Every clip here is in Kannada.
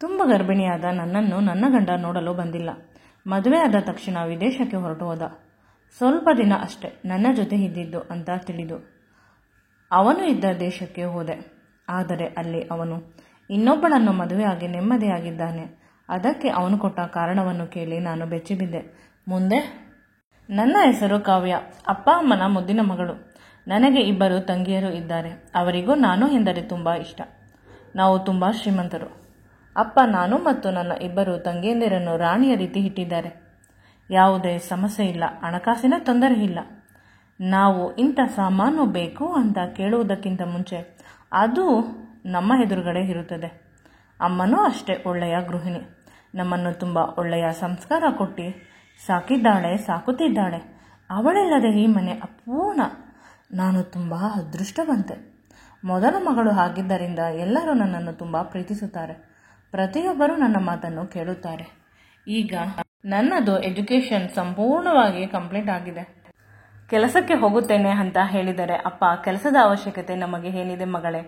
ತುಂಬ ಗರ್ಭಿಣಿಯಾದ ನನ್ನನ್ನು ನನ್ನ ಗಂಡ ನೋಡಲು ಬಂದಿಲ್ಲ. ಮದುವೆ ಆದ ತಕ್ಷಣ ವಿದೇಶಕ್ಕೆ ಹೊರಟು ಹೋದ. ಸ್ವಲ್ಪ ದಿನ ಅಷ್ಟೆ ನನ್ನ ಜೊತೆ ಇದ್ದಿದ್ದು ಅಂತ ತಿಳಿದು ಅವನು ಇದ್ದ ದೇಶಕ್ಕೆ ಹೋದೆ. ಆದರೆ ಅಲ್ಲಿ ಅವನು ಇನ್ನೊಬ್ಬಳನ್ನು ಮದುವೆಯಾಗಿ ನೆಮ್ಮದಿಯಾಗಿದ್ದಾನೆ. ಅದಕ್ಕೆ ಅವನು ಕೊಟ್ಟ ಕಾರಣವನ್ನು ಕೇಳಿ ನಾನು ಬೆಚ್ಚಿಬಿದ್ದೆ. ಮುಂದೆ ನನ್ನ ಹೆಸರು ಕಾವ್ಯ. ಅಪ್ಪ ಅಮ್ಮನ ಮುದ್ದಿನ ಮಗಳು. ನನಗೆ 2 ತಂಗಿಯರು ಇದ್ದಾರೆ. ಅವರಿಗೂ ನಾನು ಎಂದರೆ ತುಂಬ ಇಷ್ಟ. ನಾವು ತುಂಬ ಶ್ರೀಮಂತರು. ಅಪ್ಪ ನಾನು ಮತ್ತು ನನ್ನ 2 ತಂಗಿಯಂದಿರನ್ನು ರಾಣಿಯ ರೀತಿ ಇಟ್ಟಿದ್ದಾರೆ. ಯಾವುದೇ ಸಮಸ್ಯೆ ಇಲ್ಲ, ಹಣಕಾಸಿನ ತೊಂದರೆ ಇಲ್ಲ. ನಾವು ಇಂಥ ಸಾಮಾನು ಬೇಕು ಅಂತ ಕೇಳುವುದಕ್ಕಿಂತ ಮುಂಚೆ ಅದು ನಮ್ಮ ಎದುರುಗಡೆ ಇರುತ್ತದೆ. ಅಮ್ಮನೂ ಅಷ್ಟೇ ಒಳ್ಳೆಯ ಗೃಹಿಣಿ. ನಮ್ಮನ್ನು ತುಂಬ ಒಳ್ಳೆಯ ಸಂಸ್ಕಾರ ಕೊಟ್ಟು ಸಾಕಿದ್ದಾಳೆ, ಸಾಕುತ್ತಿದ್ದಾಳೆ. ಅವಳಿಲ್ಲದೆ ಈ ಮನೆ ಅಪೂರ್ಣ. ನಾನು ತುಂಬ ಅದೃಷ್ಟವಂತೆ. ಮೊದಲ ಮಗಳು ಆಗಿದ್ದರಿಂದ ಎಲ್ಲರೂ ನನ್ನನ್ನು ತುಂಬ ಪ್ರೀತಿಸುತ್ತಾರೆ. ಪ್ರತಿಯೊಬ್ಬರೂ ನನ್ನ ಮಾತನ್ನು ಕೇಳುತ್ತಾರೆ. ಈಗ ನನ್ನದು ಎಜುಕೇಷನ್ ಸಂಪೂರ್ಣವಾಗಿ ಕಂಪ್ಲೀಟ್ ಆಗಿದೆ. ಕೆಲಸಕ್ಕೆ ಹೋಗುತ್ತೇನೆ ಅಂತ ಹೇಳಿದರೆ ಅಪ್ಪ, ಕೆಲಸದ ಅವಶ್ಯಕತೆ ನಮಗೆ ಏನಿದೆ ಮಗಳೇ,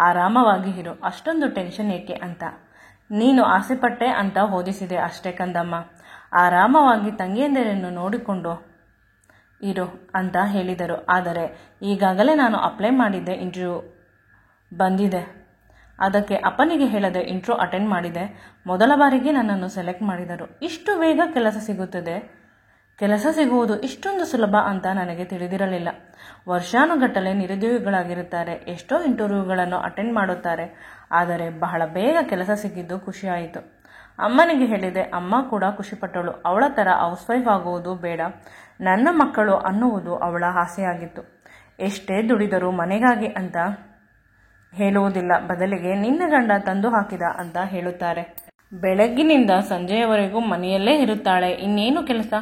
ಆರಾಮವಾಗಿ ಇರು, ಅಷ್ಟೊಂದು ಟೆನ್ಷನ್ ಏಕೆ ಅಂತ. ನೀನು ಆಸೆಪಟ್ಟೆ ಅಂತ ಓದಿಸಿದೆ ಅಷ್ಟೇ ಕಂದಮ್ಮ. ಆರಾಮವಾಗಿ ತಂಗಿಯಂದಿರನ್ನು ನೋಡಿಕೊಂಡು ಇರು ಅಂತ ಹೇಳಿದರು. ಆದರೆ ಈಗಾಗಲೇ ನಾನು ಅಪ್ಲೈ ಮಾಡಿದ್ದೆ, ಇಂಟರ್ವ್ಯೂ ಬಂದಿದೆ. ಅದಕ್ಕೆ ಅಪ್ಪನಿಗೆ ಹೇಳದೆ ಇಂಟ್ರೋ ಅಟೆಂಡ್ ಮಾಡಿದೆ. ಮೊದಲ ಬಾರಿಗೆ ನನ್ನನ್ನು ಸೆಲೆಕ್ಟ್ ಮಾಡಿದರು. ಇಷ್ಟು ಬೇಗ ಕೆಲಸ ಸಿಗುತ್ತದೆ, ಕೆಲಸ ಸಿಗುವುದು ಇಷ್ಟೊಂದು ಸುಲಭ ಅಂತ ನನಗೆ ತಿಳಿದಿರಲಿಲ್ಲ. ವರ್ಷಾನುಗಟ್ಟಲೆ ನಿರುದ್ಯೋಗಿಗಳಾಗಿರುತ್ತಾರೆ, ಎಷ್ಟೋ ಇಂಟರ್ವ್ಯೂಗಳನ್ನು ಅಟೆಂಡ್ ಮಾಡುತ್ತಾರೆ. ಆದರೆ ಬಹಳ ಬೇಗ ಕೆಲಸ ಸಿಕ್ಕಿದ್ದು ಖುಷಿಯಾಯಿತು. ಅಮ್ಮನಿಗೆ ಹೇಳಿದೆ. ಅಮ್ಮ ಕೂಡ ಖುಷಿಪಟ್ಟಳು. ಅವಳ ಥರ ಹೌಸ್ ವೈಫ್ ಆಗುವುದು ಬೇಡ, ನನ್ನ ಮಕ್ಕಳು ಅನ್ನುವುದು ಅವಳ ಆಸೆಯಾಗಿತ್ತು. ಎಷ್ಟೇ ದುಡಿದರೂ ಮನೆಗಾಗಿ ಅಂತ ಹೇಳುವುದಿಲ್ಲ, ಬದಲಿಗೆ ನಿನ್ನ ಗಂಡ ತಂದು ಹಾಕಿದ ಅಂತ ಹೇಳುತ್ತಾರೆ. ಬೆಳಗ್ಗಿನಿಂದ ಸಂಜೆಯವರೆಗೂ ಮನೆಯಲ್ಲೇ ಇರುತ್ತಾಳೆ, ಇನ್ನೇನು ಕೆಲಸ,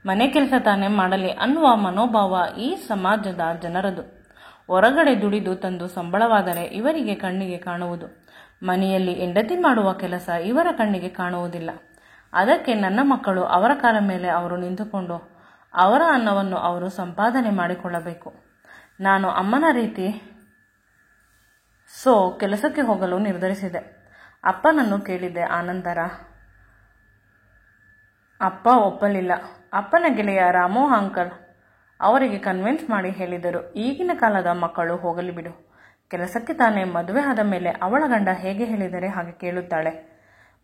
ಮನೆ ಕೆಲಸ ತಾನೇ ಮಾಡಲಿ ಅನ್ನುವ ಮನೋಭಾವ ಈ ಸಮಾಜದ ಜನರದು. ಹೊರಗಡೆ ದುಡಿದು ತಂದು ಸಂಬಳವಾದರೆ ಇವರಿಗೆ ಕಣ್ಣಿಗೆ ಕಾಣುವುದು. ಮನೆಯಲ್ಲಿ ಹೆಂಡತಿ ಮಾಡುವ ಕೆಲಸ ಇವರ ಕಣ್ಣಿಗೆ ಕಾಣುವುದಿಲ್ಲ. ಅದಕ್ಕೆ ನನ್ನ ಮಕ್ಕಳು ಅವರ ಕಾಲ ಮೇಲೆ ಅವರು ನಿಂತುಕೊಂಡು ಅವರ ಅನ್ನವನ್ನು ಅವರು ಸಂಪಾದನೆ ಮಾಡಿಕೊಳ್ಳಬೇಕು. ನಾನು ಅಮ್ಮನ ರೀತಿ ಕೆಲಸಕ್ಕೆ ಹೋಗಲು ನಿರ್ಧರಿಸಿದೆ. ಅಪ್ಪನನ್ನು ಕೇಳಿದ್ದೆ. ಆನಂತರ ಅಪ್ಪ ಒಪ್ಪಲಿಲ್ಲ. ಅಪ್ಪನ ಗೆಳೆಯ ರಾಮು ಅಂಕಲ್ ಅವರಿಗೆ ಕನ್ವಿನ್ಸ್ ಮಾಡಿ ಹೇಳಿದರು, ಈಗಿನ ಕಾಲದ ಮಕ್ಕಳು ಹೋಗಲಿ ಬಿಡು, ಕೆಲಸಕ್ಕೆ ತಾನೇ, ಮದುವೆ ಆದ ಮೇಲೆ ಅವಳ ಗಂಡ ಹೇಗೆ ಹೇಳಿದರೆ ಹಾಗೆ ಕೇಳುತ್ತಾಳೆ.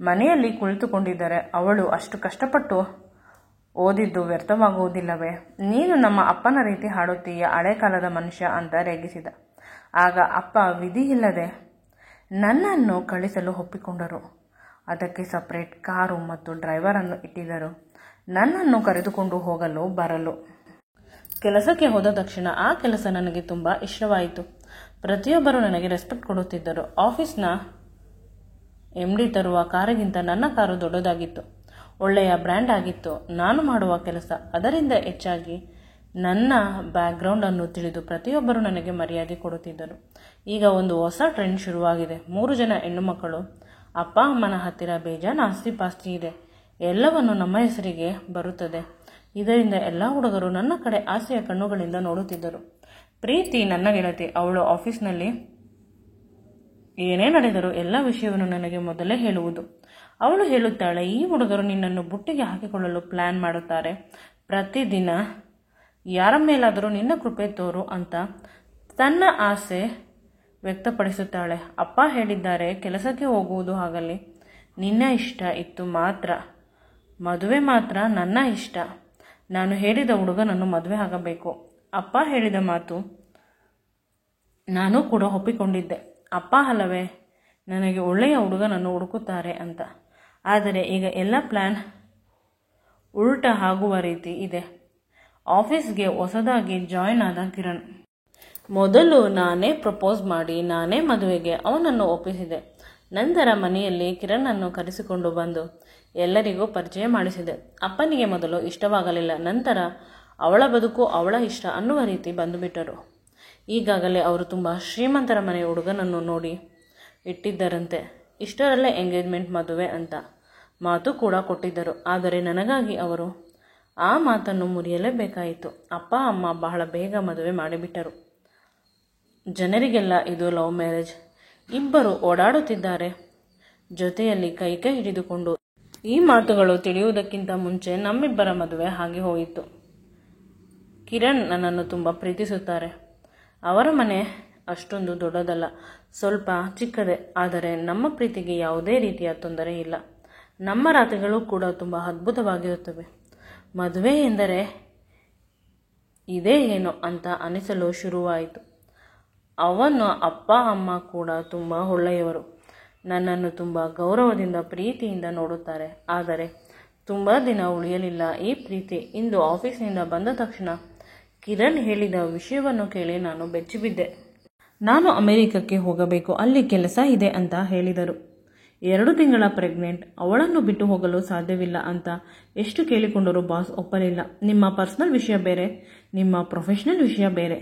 ಮನೆಯಲ್ಲಿ ಕುಳಿತುಕೊಂಡಿದ್ದರೆ ಅವಳು ಅಷ್ಟು ಕಷ್ಟಪಟ್ಟು ಓದಿದ್ದು ವ್ಯರ್ಥವಾಗುವುದಿಲ್ಲವೇ? ನೀನು ನಮ್ಮ ಅಪ್ಪನ ರೀತಿ ಹಾಡುತ್ತೀಯ, ಹಳೆ ಕಾಲದ ಮನುಷ್ಯ ಅಂತ ರೇಗಿಸಿದ. ಆಗ ಅಪ್ಪ ವಿಧಿ ಇಲ್ಲದೆ ನನ್ನನ್ನು ಕಳಿಸಲು ಒಪ್ಪಿಕೊಂಡರು. ಅದಕ್ಕೆ ಸಪರೇಟ್ ಕಾರು ಮತ್ತು ಡ್ರೈವರನ್ನು ಇಟ್ಟಿದ್ದರು, ನನ್ನನ್ನು ಕರೆದುಕೊಂಡು ಹೋಗಲು ಬರಲು. ಕೆಲಸಕ್ಕೆ ಹೋದ ತಕ್ಷಣ ಆ ಕೆಲಸ ನನಗೆ ತುಂಬ ಇಷ್ಟವಾಯಿತು. ಪ್ರತಿಯೊಬ್ಬರೂ ನನಗೆ ರೆಸ್ಪೆಕ್ಟ್ ಕೊಡುತ್ತಿದ್ದರು. ಆಫೀಸ್ನ MD ತರುವ ಕಾರಿಗಿಂತ ನನ್ನ ಕಾರು ದೊಡ್ಡದಾಗಿತ್ತು, ಒಳ್ಳೆಯ ಬ್ರ್ಯಾಂಡ್ ಆಗಿತ್ತು. ನಾನು ಮಾಡುವ ಕೆಲಸ, ಅದರಿಂದ ಹೆಚ್ಚಾಗಿ ನನ್ನ ಬ್ಯಾಕ್ಗ್ರೌಂಡನ್ನು ತಿಳಿದು ಪ್ರತಿಯೊಬ್ಬರೂ ನನಗೆ ಮರ್ಯಾದೆ ಕೊಡುತ್ತಿದ್ದರು. ಈಗ ಒಂದು ಹೊಸ ಟ್ರೆಂಡ್ ಶುರುವಾಗಿದೆ. 3 ಜನ ಹೆಣ್ಣು ಮಕ್ಕಳು. ಅಪ್ಪ ಅಮ್ಮನ ಹತ್ತಿರ ಬೇಜಾನ್ ಆಸ್ತಿ ಪಾಸ್ತಿ ಇದೆ, ಎಲ್ಲವನ್ನು ನಮ್ಮ ಹೆಸರಿಗೆ ಬರುತ್ತದೆ. ಇದರಿಂದ ಎಲ್ಲ ಹುಡುಗರು ನನ್ನ ಕಡೆ ಆಸೆಯ ಕಣ್ಣುಗಳಿಂದ ನೋಡುತ್ತಿದ್ದರು. ಪ್ರೀತಿ ನನ್ನ ಗೆಳತಿ. ಅವಳು ಆಫೀಸ್ನಲ್ಲಿ ಏನೇ ನಡೆದರೂ ಎಲ್ಲ ವಿಷಯವನ್ನು ನನಗೆ ಮೊದಲೇ ಹೇಳುವುದು. ಅವಳು ಹೇಳುತ್ತಾಳೆ, ಈ ಹುಡುಗರು ನಿನ್ನನ್ನು ಬುಟ್ಟಿಗೆ ಹಾಕಿಕೊಳ್ಳಲು ಪ್ಲಾನ್ ಮಾಡುತ್ತಾರೆ, ಪ್ರತಿದಿನ ಯಾರ ಮೇಲಾದರೂ ನಿನ್ನ ಕೃಪೆ ತೋರು ಅಂತ ತನ್ನ ಆಸೆ ವ್ಯಕ್ತಪಡಿಸುತ್ತಾಳೆ. ಅಪ್ಪ ಹೇಳಿದ್ದಾರೆ, ಕೆಲಸಕ್ಕೆ ಹೋಗುವುದು ಆಗಲಿ, ನಿನ್ನ ಇಷ್ಟ ಇತ್ತು ಮಾತ್ರ, ಮದುವೆ ಮಾತ್ರ ನನ್ನ ಇಷ್ಟ. ನಾನು ಹೇಳಿದ ಹುಡುಗನನ್ನು ಮದುವೆ ಆಗಬೇಕು. ಅಪ್ಪ ಹೇಳಿದ ಮಾತು ನಾನು ಕೂಡ ಒಪ್ಪಿಕೊಂಡಿದ್ದೆ. ಅಪ್ಪ ಅಲ್ಲವೇ ನನಗೆ ಒಳ್ಳೆಯ ಹುಡುಗನನ್ನು ಹುಡುಕುತ್ತಾರೆ ಅಂತ. ಆದರೆ ಈಗ ಎಲ್ಲ ಪ್ಲ್ಯಾನ್ ಉಲ್ಟಾ ಆಗುವ ರೀತಿ ಇದೆ. ಆಫೀಸ್ಗೆ ಹೊಸದಾಗಿ ಜಾಯ್ನ್ ಆದ ಕಿರಣ್. ಮೊದಲು ನಾನೇ ಪ್ರಪೋಸ್ ಮಾಡಿ ನಾನೇ ಮದುವೆಗೆ ಅವನನ್ನು ಒಪ್ಪಿಸಿದೆ. ನಂತರ ಮನೆಯಲ್ಲಿ ಕಿರಣನ್ನು ಕರೆಸಿಕೊಂಡು ಬಂದು ಎಲ್ಲರಿಗೂ ಪರಿಚಯ ಮಾಡಿಸಿದೆ. ಅಪ್ಪನಿಗೆ ಮೊದಲು ಇಷ್ಟವಾಗಲಿಲ್ಲ, ನಂತರ ಅವಳ ಬದುಕು ಅವಳ ಇಷ್ಟ ಅನ್ನುವ ರೀತಿ ಬಂದುಬಿಟ್ಟರು. ಈಗಾಗಲೇ ಅವರು ತುಂಬ ಶ್ರೀಮಂತರ ಮನೆ ಹುಡುಗನನ್ನು ನೋಡಿ ಇಟ್ಟಿದ್ದರಂತೆ. ಇಷ್ಟರಲ್ಲೇ ಎಂಗೇಜ್ಮೆಂಟ್, ಮದುವೆ ಅಂತ ಮಾತು ಕೂಡ ಕೊಟ್ಟಿದ್ದರು. ಆದರೆ ನನಗಾಗಿ ಅವರು ಆ ಮಾತನ್ನು ಮುರಿಯಲೇಬೇಕಾಯಿತು. ಅಪ್ಪ ಅಮ್ಮ ಬಹಳ ಬೇಗ ಮದುವೆ ಮಾಡಿಬಿಟ್ಟರು. ಜನರಿಗೆಲ್ಲ ಇದು ಲವ್ ಮ್ಯಾರೇಜ್, ಇಬ್ಬರು ಓಡಾಡುತ್ತಿದ್ದಾರೆ, ಜೊತೆಯಲ್ಲಿ ಕೈ ಕೈ ಹಿಡಿದುಕೊಂಡು. ಈ ಮಾತುಗಳು ತಿಳಿಯುವುದಕ್ಕಿಂತ ಮುಂಚೆ ನಮ್ಮಿಬ್ಬರ ಮದುವೆ ಹಾಗೆ ಹೋಯಿತು. ಕಿರಣ್ ನನ್ನನ್ನು ತುಂಬ ಪ್ರೀತಿಸುತ್ತಾರೆ. ಅವರ ಮನೆ ಅಷ್ಟೊಂದು ದೊಡ್ಡದಲ್ಲ, ಸ್ವಲ್ಪ ಚಿಕ್ಕದೆ. ಆದರೆ ನಮ್ಮ ಪ್ರೀತಿಗೆ ಯಾವುದೇ ರೀತಿಯ ತೊಂದರೆ ಇಲ್ಲ. ನಮ್ಮ ರಾತ್ರಿಗಳು ಕೂಡ ತುಂಬ ಅದ್ಭುತವಾಗಿರುತ್ತವೆ. ಮದುವೆ ಎಂದರೆ ಇದೇ ಏನೋ ಅಂತ ಅನಿಸಲು ಶುರುವಾಯಿತು. ಅವನ ಅಪ್ಪ ಅಮ್ಮ ಕೂಡ ತುಂಬ ಒಳ್ಳೆಯವರು. ನನ್ನನ್ನು ತುಂಬ ಗೌರವದಿಂದ ಪ್ರೀತಿಯಿಂದ ನೋಡುತ್ತಾರೆ. ಆದರೆ ತುಂಬ ದಿನ ಉಳಿಯಲಿಲ್ಲ ಈ ಪ್ರೀತಿ. ಇಂದು ಆಫೀಸ್ನಿಂದ ಬಂದ ತಕ್ಷಣ ಕಿರಣ್ ಹೇಳಿದ ವಿಷಯವನ್ನು ಕೇಳಿ ನಾನು ಬೆಚ್ಚಿಬಿದ್ದೆ. ನಾನು ಅಮೆರಿಕಕ್ಕೆ ಹೋಗಬೇಕು, ಅಲ್ಲಿ ಕೆಲಸ ಇದೆ ಅಂತ ಹೇಳಿದರು. 2 ತಿಂಗಳ ಪ್ರೆಗ್ನೆಂಟ್, ಅವಳನ್ನು ಬಿಟ್ಟು ಹೋಗಲು ಸಾಧ್ಯವಿಲ್ಲ ಅಂತ ಎಷ್ಟು ಕೇಳಿಕೊಂಡರೂ ಬಾಸ್ ಒಪ್ಪಲಿಲ್ಲ. ನಿಮ್ಮ ಪರ್ಸನಲ್ ವಿಷಯ ಬೇರೆ, ನಿಮ್ಮ ಪ್ರೊಫೆಷನಲ್ ವಿಷಯ ಬೇರೆ.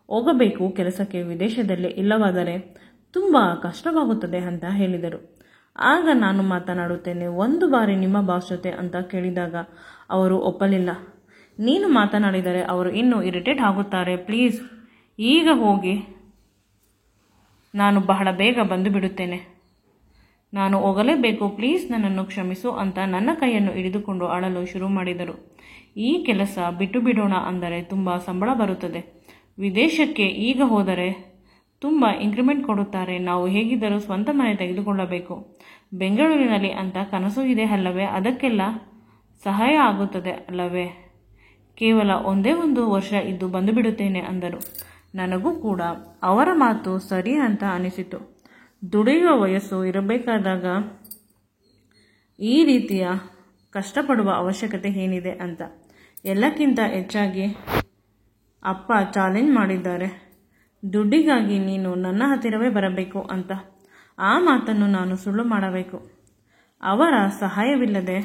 ಹೋಗಬೇಕು ಕೆಲಸಕ್ಕೆ ವಿದೇಶದಲ್ಲಿ, ಇಲ್ಲವಾದರೆ ತುಂಬ ಕಷ್ಟವಾಗುತ್ತದೆ ಅಂತ ಹೇಳಿದರು. ಆಗ ನಾನು ಮಾತನಾಡುತ್ತೇನೆ, 1 ಬಾರಿ ನಿಮ್ಮ ಬಾಸ್ ಜೊತೆ ಅಂತ ಕೇಳಿದಾಗ ಅವರು ಒಪ್ಪಲಿಲ್ಲ. ನೀನು ಮಾತನಾಡಿದರೆ ಅವರು ಇನ್ನೂ ಇರಿಟೇಟ್ ಆಗುತ್ತಾರೆ, ಪ್ಲೀಸ್ ಈಗ ಹೋಗಿ, ನಾನು ಬಹಳ ಬೇಗ ಬಂದು ಬಿಡುತ್ತೇನೆ, ನಾನು ಹೋಗಲೇಬೇಕು, ಪ್ಲೀಸ್ ನನ್ನನ್ನು ಕ್ಷಮಿಸು ಅಂತ ನನ್ನ ಕೈಯನ್ನು ಹಿಡಿದುಕೊಂಡು ಅಳಲು ಶುರು ಮಾಡಿದರು. ಈ ಕೆಲಸ ಬಿಟ್ಟು ಬಿಡೋಣ ಅಂದರೆ ತುಂಬ ಸಂಬಳ ಬರುತ್ತದೆ. ವಿದೇಶಕ್ಕೆ ಈಗ ಹೋದರೆ ತುಂಬ ಇಂಕ್ರಿಮೆಂಟ್ ಕೊಡುತ್ತಾರೆ. ನಾವು ಹೇಗಿದ್ದರೂ ಸ್ವಂತ ಮನೆ ತೆಗೆದುಕೊಳ್ಳಬೇಕು. ಬೆಂಗಳೂರಿನಲ್ಲಿ ಅಂತ ಕನಸು ಇದೆ ಅಲ್ಲವೇ? ಅದಕ್ಕೆಲ್ಲ ಸಹಾಯ ಆಗುತ್ತದೆ ಅಲ್ಲವೇ? ಕೇವಲ 1 ವರ್ಷ ಇದ್ದು ಬಂದು ಬಿಡುತ್ತೇನೆ ಅಂದರು. ನನಗೂ ಕೂಡ ಅವರ ಮಾತು ಸರಿ ಅಂತ ಅನಿಸಿತು. ದುಡಿಯುವ ವಯಸ್ಸು ಇರಬೇಕಾದಾಗ ಈ ರೀತಿಯ ಕಷ್ಟಪಡುವ ಅವಶ್ಯಕತೆ ಏನಿದೆ ಅಂತ. ಎಲ್ಲಕ್ಕಿಂತ ಹೆಚ್ಚಾಗಿ ಅಪ್ಪ ಚಾಲೆಂಜ್ ಮಾಡಿದ್ದಾರೆ, ದುಡ್ಡಿಗಾಗಿ ನೀನು ನನ್ನ ಹತ್ತಿರವೇ ಬರಬೇಕು ಅಂತ. ಆ ಮಾತನ್ನು ನಾನು ಸುಳ್ಳು ಮಾಡಬೇಕು. ಅವರ ಸಹಾಯವಿಲ್ಲದೆ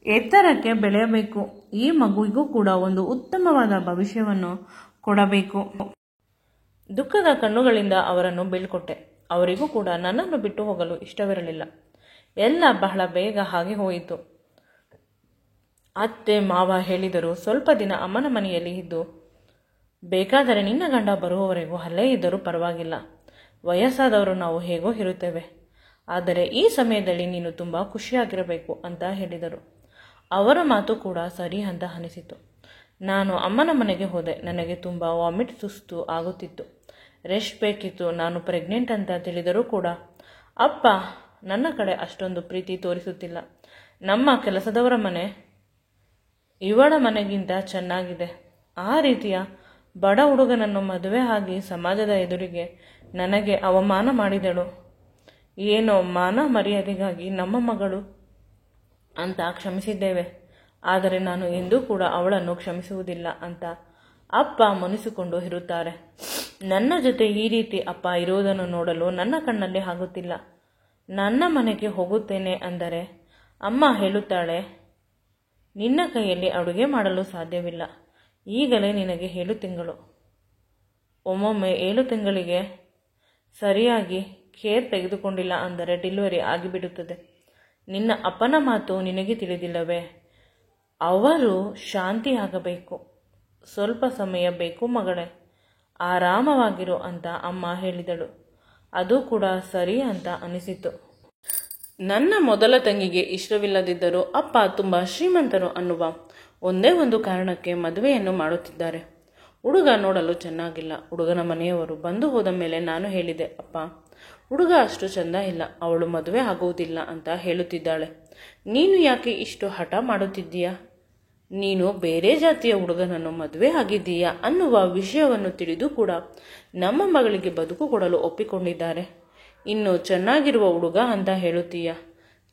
ಎತ್ತರಕ್ಕೆ ಬೆಳೆಯಬೇಕು. ಈ ಮಗುವಿಗೂ ಕೂಡ ಒಂದು ಉತ್ತಮವಾದ ಭವಿಷ್ಯವನ್ನು ಕೊಡಬೇಕು. ದುಃಖದ ಕಣ್ಣುಗಳಿಂದ ಅವರನ್ನು ಬೀಳ್ಕೊಟ್ಟೆ. ಅವರಿಗೂ ಕೂಡ ನನ್ನನ್ನು ಬಿಟ್ಟು ಹೋಗಲು ಇಷ್ಟವಿರಲಿಲ್ಲ. ಎಲ್ಲ ಬಹಳ ಬೇಗ ಹಾಗೆ ಹೋಯಿತು. ಅತ್ತೆ ಮಾವ ಹೇಳಿದರು, ಸ್ವಲ್ಪ ದಿನ ಅಮ್ಮನ ಮನೆಯಲ್ಲಿ ಇದ್ದು, ಬೇಕಾದರೆ ನಿನ್ನ ಗಂಡ ಬರುವವರೆಗೂ ಅಲ್ಲೇ ಇದ್ದರೂ ಪರವಾಗಿಲ್ಲ, ವಯಸ್ಸಾದವರು ನಾವು ಹೇಗೋ ಇರುತ್ತೇವೆ, ಆದರೆ ಈ ಸಮಯದಲ್ಲಿ ನೀನು ತುಂಬ ಖುಷಿಯಾಗಿರಬೇಕು ಅಂತ ಹೇಳಿದರು. ಅವರ ಮಾತು ಕೂಡ ಸರಿ ಅಂತ ಅನಿಸಿತು. ನಾನು ಅಮ್ಮನ ಮನೆಗೆ ಹೋದೆ. ನನಗೆ ತುಂಬ ವಾಮಿಟ್, ಸುಸ್ತು ಆಗುತ್ತಿತ್ತು, ರೆಸ್ಟ್ ಬೇಕಿತ್ತು. ನಾನು ಪ್ರೆಗ್ನೆಂಟ್ ಅಂತ ತಿಳಿದರೂ ಕೂಡ ಅಪ್ಪ ನನ್ನ ಕಡೆ ಅಷ್ಟೊಂದು ಪ್ರೀತಿ ತೋರಿಸುತ್ತಿಲ್ಲ. ನಮ್ಮ ಕೆಲಸದವರ ಮನೆ ಇವಳ ಮನೆಗಿಂತ ಚೆನ್ನಾಗಿದೆ. ಆ ರೀತಿಯ ಬಡ ಹುಡುಗನನ್ನು ಮದುವೆ ಆಗಿ ಸಮಾಜದ ಎದುರಿಗೆ ನನಗೆ ಅವಮಾನ ಮಾಡಿದಳು. ಏನೋ ಮಾನ ಮರ್ಯಾದೆಗಾಗಿ ನಮ್ಮ ಮಗಳು ಅಂತ ಕ್ಷಮಿಸಿದ್ದೇವೆ, ಆದರೆ ನಾನು ಎಂದೂ ಕೂಡ ಅವಳನ್ನು ಕ್ಷಮಿಸುವುದಿಲ್ಲ ಅಂತ ಅಪ್ಪ ಮುನಿಸಿಕೊಂಡು ಇರುತ್ತಾರೆ. ನನ್ನ ಜೊತೆ ಈ ರೀತಿ ಅಪ್ಪ ಇರುವುದನ್ನು ನೋಡಲು ನನ್ನ ಕಣ್ಣಲ್ಲಿ ಆಗುತ್ತಿಲ್ಲ. ನನ್ನ ಮನೆಗೆ ಹೋಗುತ್ತೇನೆ ಅಂದರೆ ಅಮ್ಮ ಹೇಳುತ್ತಾಳೆ, ನಿನ್ನ ಕೈಯಲ್ಲಿ ಅಡುಗೆ ಮಾಡಲು ಸಾಧ್ಯವಿಲ್ಲ, ಈಗಲೇ ನಿನಗೆ 7 ತಿಂಗಳು, ಒಮ್ಮೊಮ್ಮೆ 7 ತಿಂಗಳಿಗೆ ಸರಿಯಾಗಿ ಕೇರ್ ತೆಗೆದುಕೊಂಡಿಲ್ಲ ಅಂದರೆ ಡೆಲಿವರಿ ಆಗಿಬಿಡುತ್ತದೆ. ನಿನ್ನ ಅಪ್ಪನ ಮಾತು ನಿನಗೆ ತಿಳಿದಿಲ್ಲವೇ? ಅವರು ಶಾಂತಿಯಾಗಬೇಕು, ಸ್ವಲ್ಪ ಸಮಯ ಬೇಕು ಮಗಳೇ, ಆರಾಮವಾಗಿರು ಅಂತ ಅಮ್ಮ ಹೇಳಿದಳು. ಅದು ಕೂಡ ಸರಿ ಅಂತ ಅನಿಸಿತು. ನನ್ನ ಮೊದಲ ತಂಗಿಗೆ ಇಷ್ಟವಿಲ್ಲದಿದ್ದರೂ ಅಪ್ಪ ತುಂಬ ಶ್ರೀಮಂತರು ಅನ್ನುವ ಒಂದೇ ಒಂದು ಕಾರಣಕ್ಕೆ ಮದುವೆಯನ್ನು ಮಾಡುತ್ತಿದ್ದಾರೆ. ಹುಡುಗ ನೋಡಲು ಚೆನ್ನಾಗಿಲ್ಲ. ಹುಡುಗನ ಮನೆಯವರು ಬಂದು ಹೋದ ಮೇಲೆ ನಾನು ಹೇಳಿದೆ, ಅಪ್ಪ ಹುಡುಗ ಅಷ್ಟು ಚೆಂದ ಇಲ್ಲ, ಅವಳು ಮದುವೆ ಆಗುವುದಿಲ್ಲ ಅಂತ ಹೇಳುತ್ತಿದ್ದಾಳೆ. ನೀನು ಯಾಕೆ ಇಷ್ಟು ಹಠ ಮಾಡುತ್ತಿದ್ದೀಯಾ? ನೀನು ಬೇರೆ ಜಾತಿಯ ಹುಡುಗನನ್ನು ಮದುವೆ ಆಗಿದ್ದೀಯಾ ಅನ್ನುವ ವಿಷಯವನ್ನು ತಿಳಿದು ಕೂಡ ನಮ್ಮ ಮಗಳಿಗೆ ಬದುಕು ಕೊಡಲು ಒಪ್ಪಿಕೊಂಡಿದ್ದಾರೆ. ಇನ್ನು ಚೆನ್ನಾಗಿರುವ ಹುಡುಗ ಅಂತ ಹೇಳುತ್ತೀಯ.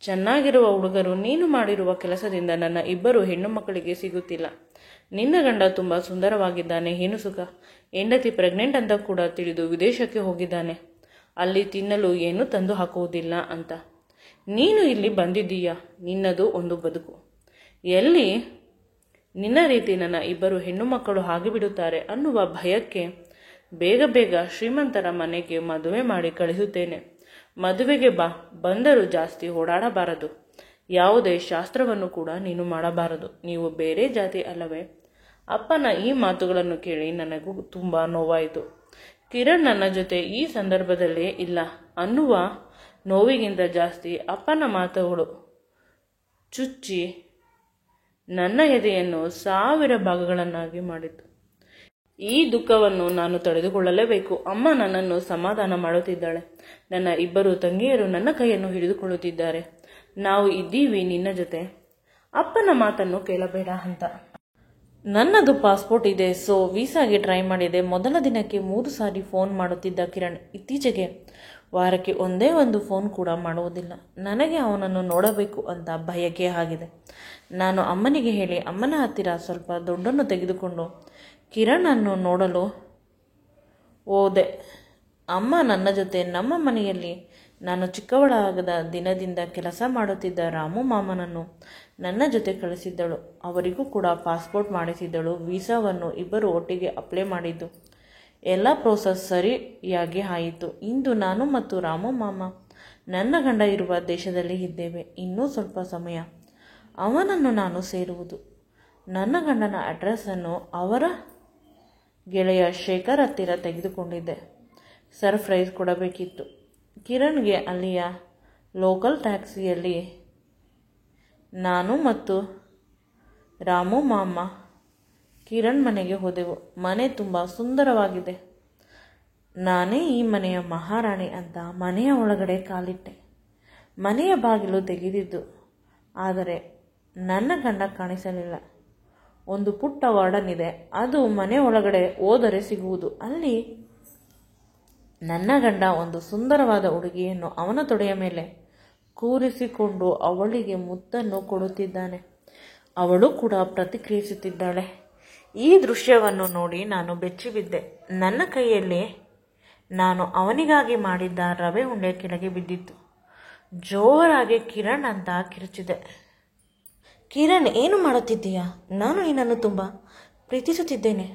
ಚೆನ್ನಾಗಿರುವ ಹುಡುಗರು ನೀನು ಮಾಡಿರುವ ಕೆಲಸದಿಂದ ನನ್ನ 2 ಹೆಣ್ಣು ಮಕ್ಕಳಿಗೆ ಸಿಗುತ್ತಿಲ್ಲ. ನಿನ್ನ ಗಂಡ ತುಂಬ ಸುಂದರವಾಗಿದ್ದಾನೆ, ಏನು ಸುಖ. ಹೆಂಡತಿ ಪ್ರೆಗ್ನೆಂಟ್ ಅಂತ ಕೂಡ ತಿಳಿದು ವಿದೇಶಕ್ಕೆ ಹೋಗಿದ್ದಾನೆ, ಅಲ್ಲಿ ತಿನ್ನಲು ಏನೂ ತಂದು ಹಾಕುವುದಿಲ್ಲ ಅಂತ. ನೀನು ಇಲ್ಲಿ ಬಂದಿದ್ದೀಯಾ, ನಿನ್ನದು ಒಂದು ಬದುಕು. ಎಲ್ಲಿ ನಿನ್ನ ರೀತಿ ನನ್ನ 2 ಹೆಣ್ಣು ಮಕ್ಕಳು ಆಗಿಬಿಡುತ್ತಾರೆ ಅನ್ನುವ ಭಯಕ್ಕೆ ಬೇಗ ಬೇಗ ಶ್ರೀಮಂತರ ಮನೆಗೆ ಮದುವೆ ಮಾಡಿ ಕಳಿಸುತ್ತೇನೆ. ಮದುವೆಗೆ ಬಾ, ಬಂದರೂ ಜಾಸ್ತಿ ಓಡಾಡಬಾರದು, ಯಾವುದೇ ಶಾಸ್ತ್ರವನ್ನು ಕೂಡ ನೀನು ಮಾಡಬಾರದು, ನೀವು ಬೇರೆ ಜಾತಿ ಅಲ್ಲವೇ? ಅಪ್ಪನ ಈ ಮಾತುಗಳನ್ನು ಕೇಳಿ ನನಗೂ ತುಂಬ ನೋವಾಯಿತು. ಕಿರಣ್ ನನ್ನ ಜೊತೆ ಈ ಸಂದರ್ಭದಲ್ಲೇ ಇಲ್ಲ ಅನ್ನುವ ನೋವಿಗಿಂತ ಜಾಸ್ತಿ ಅಪ್ಪನ ಮಾತುಗಳು ಚುಚ್ಚಿ ನನ್ನ ಎದೆಯನ್ನು 1000 ಭಾಗಗಳನ್ನಾಗಿ ಮಾಡಿತು. ಈ ದುಃಖವನ್ನು ನಾನು ತಡೆದುಕೊಳ್ಳಲೇಬೇಕು. ಅಮ್ಮ ನನ್ನನ್ನು ಸಮಾಧಾನ ಮಾಡುತ್ತಿದ್ದಾಳೆ. ನನ್ನ 2 ತಂಗಿಯರು ನನ್ನ ಕೈಯನ್ನು ಹಿಡಿದುಕೊಳ್ಳುತ್ತಿದ್ದಾರೆ. ನಾವು ಇದ್ದೀವಿ ನಿನ್ನ ಜೊತೆ, ಅಪ್ಪನ ಮಾತನ್ನು ಕೇಳಬೇಡ ಅಂತ. ನನ್ನದು ಪಾಸ್ಪೋರ್ಟ್ ಇದೆ, ಸೊ ವೀಸಾಗೆ ಟ್ರೈ ಮಾಡಿದೆ. ಮೊದಲ ದಿನಕ್ಕೆ 3 ಸಾರಿ ಫೋನ್ ಮಾಡುತ್ತಿದ್ದ ಕಿರಣ್ ಇತ್ತೀಚೆಗೆ ವಾರಕ್ಕೆ ಒಂದೇ ಒಂದು ಫೋನ್ ಕೂಡ ಮಾಡುವುದಿಲ್ಲ. ನನಗೆ ಅವನನ್ನು ನೋಡಬೇಕು ಅಂತ ಬಯಕೆ ಆಗಿದೆ. ನಾನು ಅಮ್ಮನಿಗೆ ಹೇಳಿ ಅಮ್ಮನ ಹತ್ತಿರ ಸ್ವಲ್ಪ ದುಡ್ಡನ್ನು ತೆಗೆದುಕೊಂಡು ಕಿರಣನ್ನು ನೋಡಲು ಹೋದೆ. ಅಮ್ಮ ನನ್ನ ಜೊತೆ ನಮ್ಮ ಮನೆಯಲ್ಲಿ ನಾನು ಚಿಕ್ಕವಳಾಗದ ದಿನದಿಂದ ಕೆಲಸ ಮಾಡುತ್ತಿದ್ದ ರಾಮು ಮಾಮನನ್ನು ನನ್ನ ಜೊತೆ ಕಳಿಸಿದ್ದಳು. ಅವರಿಗೂ ಕೂಡ ಪಾಸ್ಪೋರ್ಟ್ ಮಾಡಿಸಿದ್ದಳು. ವೀಸಾವನ್ನು ಇಬ್ಬರು ಒಟ್ಟಿಗೆ ಅಪ್ಲೈ ಮಾಡಿದ್ದು ಎಲ್ಲ ಪ್ರೋಸೆಸ್ ಸರಿಯಾಗಿ ಆಯಿತು. ಇಂದು ನಾನು ಮತ್ತು ರಾಮು ಮಾಮ ನನ್ನ ಗಂಡ ಇರುವ ದೇಶದಲ್ಲಿ ಇದ್ದೇವೆ. ಇನ್ನೂ ಸ್ವಲ್ಪ ಸಮಯ ಅವನನ್ನು ನಾನು ಸೇರುವುದು. ನನ್ನ ಗಂಡನ ಅಡ್ರೆಸ್ಸನ್ನು ಅವರ ಗೆಳೆಯ ಶೇಖರ್ ಹತ್ತಿರ ತೆಗೆದುಕೊಂಡಿದ್ದೆ. ಸರ್ಪ್ರೈಸ್ ಕೊಡಬೇಕಿತ್ತು. ಕಿರಣ್ಗೆ ಅಲ್ಲಿಯ ಲೋಕಲ್ ಟ್ಯಾಕ್ಸಿಯಲ್ಲಿ ನಾನು ಮತ್ತು ರಾಮು ಮಾಮ ಕಿರಣ್ ಮನೆಗೆ ಹೋದೆವು. ಮನೆ ತುಂಬ ಸುಂದರವಾಗಿದೆ. ನಾನೇ ಈ ಮನೆಯ ಮಹಾರಾಣಿ ಅಂತ ಮನೆಯ ಒಳಗಡೆ ಕಾಲಿಟ್ಟೆ. ಮನೆಯ ಬಾಗಿಲು ತೆಗೆದಿದ್ದು, ಆದರೆ ನನ್ನ ಗಂಡ ಕಾಣಿಸಲಿಲ್ಲ. ಒಂದು ಪುಟ್ಟ ವಾರ್ಡನ್ ಇದೆ, ಅದು ಮನೆ ಒಳಗಡೆ ಹೋದರೆ ಸಿಗುವುದು. ಅಲ್ಲಿ ನನ್ನ ಗಂಡ ಒಂದು ಸುಂದರವಾದ ಹುಡುಗಿಯನ್ನು ಅವನ ತೊಡೆಯ ಮೇಲೆ ಕೂರಿಸಿಕೊಂಡು ಅವಳಿಗೆ ಮುತ್ತನ್ನು ಕೊಡುತ್ತಿದ್ದಾನೆ. ಅವಳು ಕೂಡ ಪ್ರತಿಕ್ರಿಯಿಸುತ್ತಿದ್ದಾಳೆ. ಈ ದೃಶ್ಯವನ್ನು ನೋಡಿ ನಾನು ಬೆಚ್ಚಿಬಿದ್ದೆ. ನನ್ನ ಕೈಯಲ್ಲಿ ನಾನು ಅವನಿಗಾಗಿ ಮಾಡಿದ್ದ ರವೆ ಉಂಡೆ ಕೆಳಗೆ ಬಿದ್ದಿತ್ತು. ಜೋರಾಗಿ ಕಿರಣ್ ಅಂತ ಕಿರುಚಿದೆ. ಕಿರಣ್, ಏನು ಮಾಡುತ್ತಿದ್ದೀಯಾ? ನಾನು ನಿನ್ನನ್ನು ತುಂಬ ಪ್ರೀತಿಸುತ್ತಿದ್ದೇನೆ.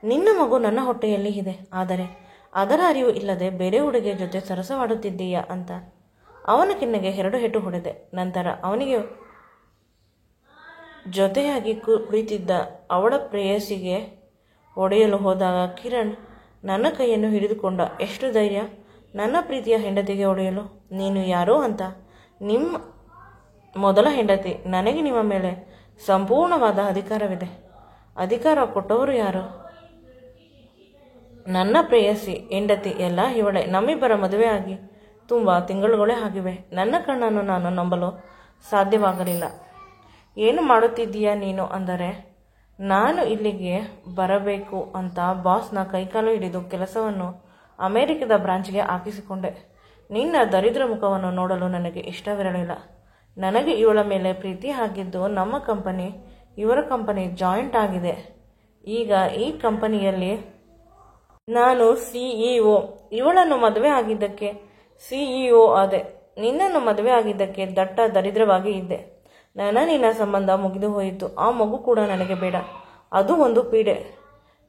ನಿನ್ನ ಮಗು ನನ್ನ ಹೊಟ್ಟೆಯಲ್ಲಿ ಇದೆ, ಆದರೆ ಅದರ ಅರಿವು ಇಲ್ಲದೆ ಬೇರೆ ಹುಡುಗಿಯ ಜೊತೆ ಸರಸವಾಡುತ್ತಿದ್ದೀಯಾ ಅಂತ ಅವನ ಕೆನ್ನೆಗೆ 2 ಏಟು ಹೊಡೆದೆ. ನಂತರ ಅವನಿಗೆ ಜೊತೆಯಾಗಿ ಕುಳಿತಿದ್ದ ಅವಳ ಪ್ರೇಯಸಿಗೆ ಹೊಡೆಯಲು ಹೋದಾಗ ಕಿರಣ್ ನನ್ನ ಕೈಯನ್ನು ಹಿಡಿದುಕೊಂಡ. ಎಷ್ಟು ಧೈರ್ಯ ನನ್ನ ಪ್ರೀತಿಯ ಹೆಂಡತಿಗೆ ಹೊಡೆಯಲು? ನೀನು ಯಾರೋ ಅಂತ? ನಿಮ್ಮ ಮೊದಲ ಹೆಂಡತಿ. ನನಗೆ ನಿಮ್ಮ ಮೇಲೆ ಸಂಪೂರ್ಣವಾದ ಅಧಿಕಾರವಿದೆ. ಅಧಿಕಾರ ಕೊಟ್ಟವರು ಯಾರು? ನನ್ನ ಪ್ರೇಯಸಿ, ಹೆಂಡತಿ ಎಲ್ಲ ಇವಳೆ. ನಮ್ಮಿಬ್ಬರ ಮದುವೆಯಾಗಿ ತುಂಬ ತಿಂಗಳುಗಳೇ ಆಗಿವೆ. ನನ್ನ ಕಣ್ಣನ್ನು ನಾನು ನಂಬಲು ಸಾಧ್ಯವಾಗಲಿಲ್ಲ. ಏನು ಮಾಡುತ್ತಿದ್ದೀಯಾ ನೀನು ಅಂದರೆ, ನಾನು ಇಲ್ಲಿಗೆ ಬರಬೇಕು ಅಂತ ಬಾಸ್ನ ಕೈಕಾಲು ಹಿಡಿದು ಕೆಲಸವನ್ನು ಅಮೆರಿಕದ ಬ್ರಾಂಚ್ಗೆ ಹಾಕಿಸಿಕೊಂಡೆ. ನಿನ್ನ ದರಿದ್ರ ಮುಖವನ್ನು ನೋಡಲು ನನಗೆ ಇಷ್ಟವಿರಲಿಲ್ಲ. ನನಗೆ ಇವಳ ಮೇಲೆ ಪ್ರೀತಿ ಆಗಿದ್ದು ನಮ್ಮ ಕಂಪನಿ ಇವರ ಕಂಪನಿ ಜಾಯಿಂಟ್ ಆಗಿದೆ. ಈಗ ಈ ಕಂಪನಿಯಲ್ಲಿ ನಾನು CEO. ಇವಳನ್ನು ಮದುವೆ ಆಗಿದ್ದಕ್ಕೆ CEO ಆದೆ. ನಿನ್ನನ್ನು ಮದುವೆ ಆಗಿದ್ದಕ್ಕೆ ದಟ್ಟ ದರಿದ್ರವಾಗಿ ಇದ್ದೆ. ನಿನ್ನ ಸಂಬಂಧ ಮುಗಿದು ಹೋಯಿತು. ಆ ಮಗು ಕೂಡ ನನಗೆ ಬೇಡ. ಅದು ಒಂದು ಪೀಡೆ.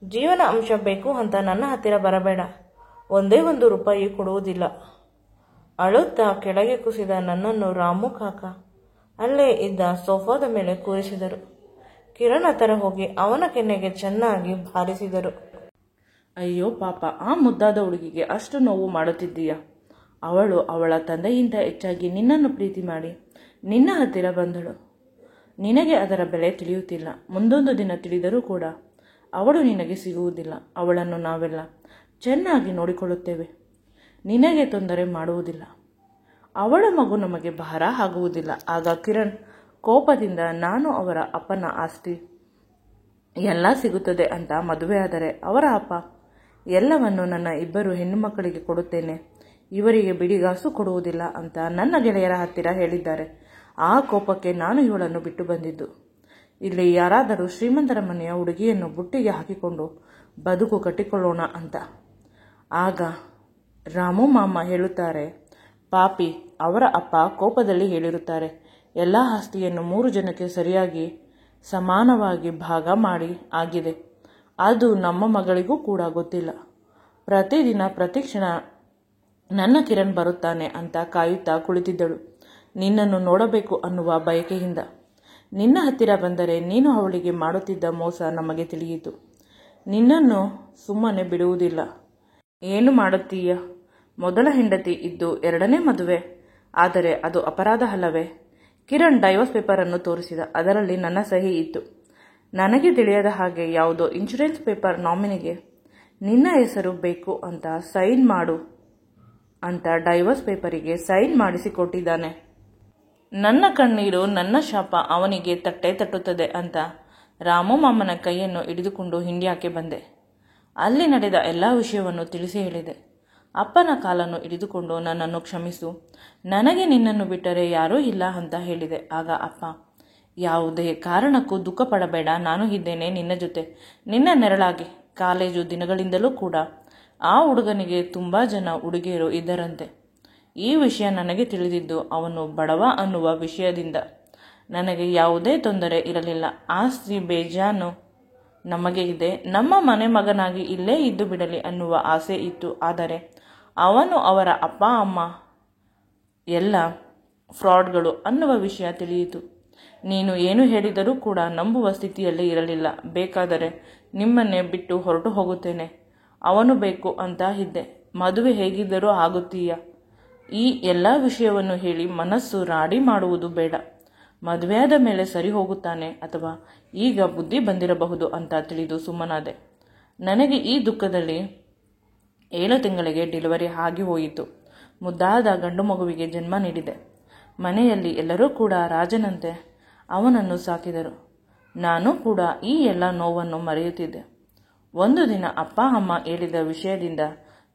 ಜೀವನ ಅಂಶ ಬೇಕು ಅಂತ ನನ್ನ ಹತ್ತಿರ ಬರಬೇಡ. ಒಂದೇ ₹1 ಕೊಡುವುದಿಲ್ಲ. ಅಳುತ್ತಾ ಕೆಳಗೆ ಕುಸಿದ ನನ್ನನ್ನು ರಾಮು ಕಾಕ ಅಲ್ಲೇ ಇದ್ದ ಸೋಫಾದ ಮೇಲೆ ಕೂರಿಸಿದರು. ಕಿರಣ್ ಹತ್ತಿರ ಹೋಗಿ ಅವನ ಕೆನ್ನೆಗೆ ಚೆನ್ನಾಗಿ ಬಾರಿಸಿದರು. ಅಯ್ಯೋ ಪಾಪ, ಆ ಮುದ್ದಾದ ಹುಡುಗಿಗೆ ಅಷ್ಟು ನೋವು ಮಾಡುತ್ತಿದ್ದೀಯಾ? ಅವಳು ಅವಳ ತಂದೆಯಿಂದ ಹೆಚ್ಚಾಗಿ ನಿನ್ನನ್ನು ಪ್ರೀತಿ ಮಾಡಿ ನಿನ್ನ ಹತ್ತಿರ ಬಂದಳು. ನಿನಗೆ ಅದರ ಬೆಲೆ ತಿಳಿಯುತ್ತಿಲ್ಲ. ಮುಂದೊಂದು ದಿನ ತಿಳಿದರೂ ಕೂಡ ಅವಳು ನಿನಗೆ ಸಿಗುವುದಿಲ್ಲ. ಅವಳನ್ನು ನಾವೆಲ್ಲ ಚೆನ್ನಾಗಿ ನೋಡಿಕೊಳ್ಳುತ್ತೇವೆ. ನಿನಗೆ ತೊಂದರೆ ಮಾಡುವುದಿಲ್ಲ. ಅವಳ ಮಗು ನಮಗೆ ಭಾರ ಆಗುವುದಿಲ್ಲ. ಆಗ ಕಿರಣ್ ಕೋಪದಿಂದ, ನಾನು ಅವರ ಅಪ್ಪನ ಆಸ್ತಿ ಎಲ್ಲ ಸಿಗುತ್ತದೆ ಅಂತ ಮದುವೆಯಾದರೆ ಅವರ ಅಪ್ಪ ಎಲ್ಲವನ್ನು ನನ್ನ 2 ಹೆಣ್ಣು ಮಕ್ಕಳಿಗೆ ಕೊಡುತ್ತೇನೆ, ಇವರಿಗೆ ಬಿಡಿಗಾಸು ಕೊಡುವುದಿಲ್ಲ ಅಂತ ನನ್ನ ಗೆಳೆಯರ ಹತ್ತಿರ ಹೇಳಿದ್ದಾರೆ. ಆ ಕೋಪಕ್ಕೆ ನಾನು ಇವಳನ್ನು ಬಿಟ್ಟು ಬಂದಿದ್ದು. ಇಲ್ಲಿ ಯಾರಾದರೂ ಶ್ರೀಮಂತರ ಮನೆಯ ಹುಡುಗಿಯನ್ನು ಬುಟ್ಟಿಗೆ ಹಾಕಿಕೊಂಡು ಬದುಕು ಕಟ್ಟಿಕೊಳ್ಳೋಣ ಅಂತ. ಆಗ ರಾಮು ಮಾಮ ಹೇಳುತ್ತಾರೆ, ಪಾಪಿ, ಅವರ ಅಪ್ಪ ಕೋಪದಲ್ಲಿ ಹೇಳಿರುತ್ತಾರೆ, ಎಲ್ಲ ಆಸ್ತಿಯನ್ನು 3 ಜನಕ್ಕೆ ಸರಿಯಾಗಿ ಸಮಾನವಾಗಿ ಭಾಗ ಮಾಡಿ ಆಗಿದೆ. ಅದು ನಮ್ಮ ಮಗಳಿಗೂ ಕೂಡ ಗೊತ್ತಿಲ್ಲ. ಪ್ರತಿದಿನ ಪ್ರತಿಕ್ಷಣ ನನ್ನ ಕಿರಣ್ ಬರುತ್ತಾನೆ ಅಂತ ಕಾಯುತ್ತಾ ಕುಳಿತಿದ್ದಳು. ನಿನ್ನನ್ನು ನೋಡಬೇಕು ಅನ್ನುವ ಬಯಕೆಯಿಂದ. ನಿನ್ನ ಹತ್ತಿರ ಬಂದರೆ ನೀನು ಅವಳಿಗೆ ಮಾಡುತ್ತಿದ್ದ ಮೋಸ ನಮಗೆ ತಿಳಿಯಿತು. ನಿನ್ನನ್ನು ಸುಮ್ಮನೆ ಬಿಡುವುದಿಲ್ಲ. ಏನು ಮಾಡುತ್ತೀಯ? ಮೊದಲ ಹೆಂಡತಿ ಇದ್ದು ಎರಡನೇ ಮದುವೆ. ಆದರೆ ಅದು ಅಪರಾಧ ಅಲ್ಲವೇ? ಕಿರಣ್ ಡೈವರ್ಸ್ ಪೇಪರನ್ನು ತೋರಿಸಿದ. ಅದರಲ್ಲಿ ನನ್ನ ಸಹಿ ಇತ್ತು. ನನಗೆ ತಿಳಿಯದ ಹಾಗೆ ಯಾವುದೋ ಇನ್ಶೂರೆನ್ಸ್ ಪೇಪರ್ ನಾಮಿನಿಗೆ ನಿನ್ನ ಹೆಸರು ಬೇಕು ಅಂತ ಸೈನ್ ಮಾಡು ಅಂತ ಡೈವರ್ಸ್ ಪೇಪರಿಗೆ ಸೈನ್ ಮಾಡಿಸಿಕೊಟ್ಟಿದ್ದಾನೆ. ನನ್ನ ಕಣ್ಣೀರು, ನನ್ನ ಶಾಪ ಅವನಿಗೆ ತಟ್ಟುತ್ತದೆ ಅಂತ ರಾಮು ಮಾಮನ ಕೈಯನ್ನು ಹಿಡಿದುಕೊಂಡು ಇಂಡಿಯಾಕ್ಕೆ ಬಂದೆ. ಅಲ್ಲಿ ನಡೆದ ಎಲ್ಲ ವಿಷಯವನ್ನು ತಿಳಿಸಿ ಹೇಳಿದೆ. ಅಪ್ಪನ ಕಾಲನ್ನು ಹಿಡಿದುಕೊಂಡು ನನ್ನನ್ನು ಕ್ಷಮಿಸು, ನನಗೆ ನಿನ್ನನ್ನು ಬಿಟ್ಟರೆ ಯಾರೂ ಇಲ್ಲ ಅಂತ ಹೇಳಿದೆ. ಆಗ ಅಪ್ಪ, ಯಾವುದೇ ಕಾರಣಕ್ಕೂ ದುಃಖ ಪಡಬೇಡ, ನಾನು ಇದ್ದೇನೆ ನಿನ್ನ ಜೊತೆ, ನಿನ್ನ ನೆರಳಾಗಿ. ಕಾಲೇಜು ದಿನಗಳಿಂದಲೂ ಕೂಡ ಆ ಹುಡುಗನಿಗೆ ತುಂಬ ಜನ ಹುಡುಗಿಯರು ಇದ್ದರಂತೆ. ಈ ವಿಷಯ ನನಗೆ ತಿಳಿದಿದ್ದು ಅವನು ಬಡವ ಅನ್ನುವ ವಿಷಯದಿಂದ. ನನಗೆ ಯಾವುದೇ ತೊಂದರೆ ಇರಲಿಲ್ಲ. ಆಸ್ತಿ ಬೇಜಾನು ನಮಗೆ ಇದೆ, ನಮ್ಮ ಮನೆ ಮಗನಾಗಿ ಇಲ್ಲೇ ಇದ್ದು ಬಿಡಲಿ ಅನ್ನುವ ಆಸೆ ಇತ್ತು. ಆದರೆ ಅವನು ಅವರ ಅಪ್ಪ ಅಮ್ಮ ಎಲ್ಲ ಫ್ರಾಡ್ಗಳು ಅನ್ನುವ ವಿಷಯ ತಿಳಿಯಿತು. ನೀನು ಏನು ಹೇಳಿದರೂ ಕೂಡ ನಂಬುವ ಸ್ಥಿತಿಯಲ್ಲಿ ಇರಲಿಲ್ಲ. ಬೇಕಾದರೆ ನಿಮ್ಮನ್ನೇ ಬಿಟ್ಟು ಹೊರಟು ಹೋಗುತ್ತೇನೆ, ಅವನು ಬೇಕು ಅಂತ ಇದ್ದೆ. ಮದುವೆ ಹೇಗಿದ್ದರೂ ಆಗುತ್ತೀಯ. ಈ ಎಲ್ಲ ವಿಷಯವನ್ನು ಹೇಳಿ ಮನಸ್ಸು ರಾಡಿ ಮಾಡುವುದು ಬೇಡ. ಮದುವೆಯಾದ ಮೇಲೆ ಸರಿ ಹೋಗುತ್ತಾನೆ ಅಥವಾ ಈಗ ಬುದ್ಧಿ ಬಂದಿರಬಹುದು ಅಂತ ತಿಳಿದು ಸುಮ್ಮನಾದೆ. ನನಗೆ ಈ ದುಃಖದಲ್ಲಿ 7 ತಿಂಗಳಿಗೆ ಡೆಲಿವರಿ ಆಗಿ ಹೋಯಿತು. ಮುದ್ದಾದ ಗಂಡು ಮಗುವಿಗೆ ಜನ್ಮ ನೀಡಿದೆ. ಮನೆಯಲ್ಲಿ ಎಲ್ಲರೂ ಕೂಡ ರಾಜನಂತೆ ಅವನನ್ನು ಸಾಕಿದರು. ನಾನು ಕೂಡ ಈ ಎಲ್ಲ ನೋವನ್ನು ಮರೆಯುತ್ತಿದ್ದೆ. ಒಂದು ದಿನ ಅಪ್ಪ ಅಮ್ಮ ಹೇಳಿದ ವಿಷಯದಿಂದ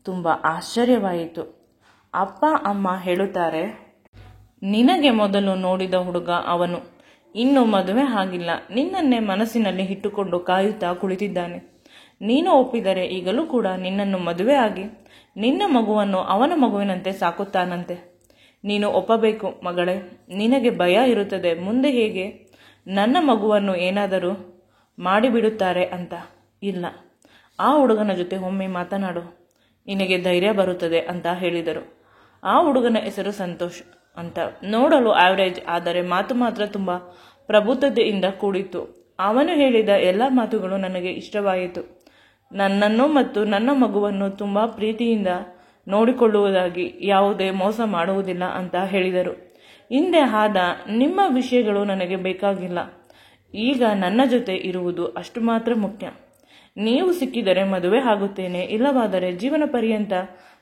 ತುಂಬ ಆಶ್ಚರ್ಯವಾಯಿತು. ಅಪ್ಪ ಅಮ್ಮ ಹೇಳುತ್ತಾರೆ, ನಿನಗೆ ಮೊದಲು ನೋಡಿದ ಹುಡುಗ ಅವನು, ಇನ್ನೂ ಮದುವೆ ಆಗಿಲ್ಲ, ನಿನ್ನನ್ನೇ ಮನಸ್ಸಿನಲ್ಲಿ ಇಟ್ಟುಕೊಂಡು ಕಾಯುತ್ತಾ ಕುಳಿತಿದ್ದಾನೆ. ನೀನು ಒಪ್ಪಿದರೆ ಈಗಲೂ ಕೂಡ ನಿನ್ನನ್ನು ಮದುವೆ ಆಗಿ ನಿನ್ನ ಮಗುವನ್ನು ಅವನ ಮಗುವಿನಂತೆ ಸಾಕುತ್ತಾನಂತೆ. ನೀನು ಒಪ್ಪಬೇಕು ಮಗಳೇ. ನಿನಗೆ ಭಯ ಇರುತ್ತದೆ, ಮುಂದೆ ಹೇಗೆ ನನ್ನ ಮಗುವನ್ನು ಏನಾದರೂ ಮಾಡಿಬಿಡುತ್ತಾರೆ ಅಂತ. ಇಲ್ಲ, ಆ ಹುಡುಗನ ಜೊತೆ ಒಮ್ಮೆ ಮಾತನಾಡು, ನಿನಗೆ ಧೈರ್ಯ ಬರುತ್ತದೆ ಅಂತ ಹೇಳಿದರು. ಆ ಹುಡುಗನ ಹೆಸರು ಸಂತೋಷ್ ಅಂತ. ನೋಡಲು ಆವರೇಜ್, ಆದರೆ ಮಾತು ಮಾತ್ರ ತುಂಬ ಪ್ರಬುದ್ಧತೆಯಿಂದ ಕೂಡಿತ್ತು. ಅವನು ಹೇಳಿದ ಎಲ್ಲ ಮಾತುಗಳು ನನಗೆ ಇಷ್ಟವಾಯಿತು. ನನ್ನನ್ನು ಮತ್ತು ನನ್ನ ಮಗುವನ್ನು ತುಂಬ ಪ್ರೀತಿಯಿಂದ ನೋಡಿಕೊಳ್ಳುವುದಾಗಿ, ಯಾವುದೇ ಮೋಸ ಮಾಡುವುದಿಲ್ಲ ಅಂತ ಹೇಳಿದರು. ಹಿಂದೆ ಆದ ನಿಮ್ಮ ವಿಷಯಗಳು ನನಗೆ ಬೇಕಾಗಿಲ್ಲ. ಈಗ ನನ್ನ ಜೊತೆ ಇರುವುದು ಅಷ್ಟು ಮಾತ್ರ ಮುಖ್ಯ. ನೀವು ಸಿಕ್ಕಿದರೆ ಮದುವೆ ಆಗುತ್ತೇನೆ, ಇಲ್ಲವಾದರೆ ಜೀವನ ಪರ್ಯಂತ